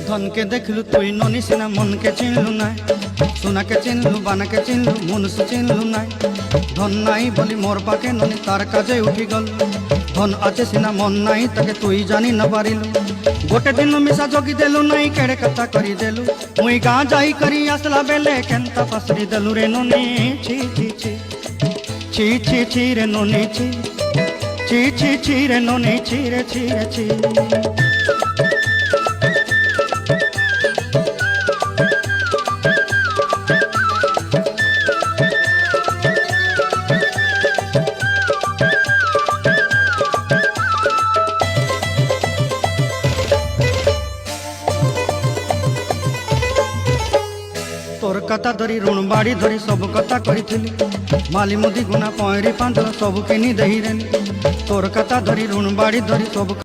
धन के देखलु तुई ननी सिना मन के चिन्हलु ना सोना के चिन्हलु बाना के चिन्हलु मनुष्य चिन्हलु ना धन नाई बोली मोर पाके ननी तार काजे उठी गल धन आचे सिना मन नाई ताके तुई जानी न पारिलु गोटे दिन मिसा जोगी देलु नाई केड़े कथा करी देलु मुई गाँ जाई करी आसला बेले केंता पासरी देलु रे ननी छी छी छी छी छी छी रे ननी छी छी छी छी रे ननी छी रे छी रे छी तोर कथा धरी ऋण बाड़ी धरी सब कथा करी माली मुदी गुना पहरी पांदल सब किनी दही रेली तोर कथा धरी ऋण बाड़ी धरी सब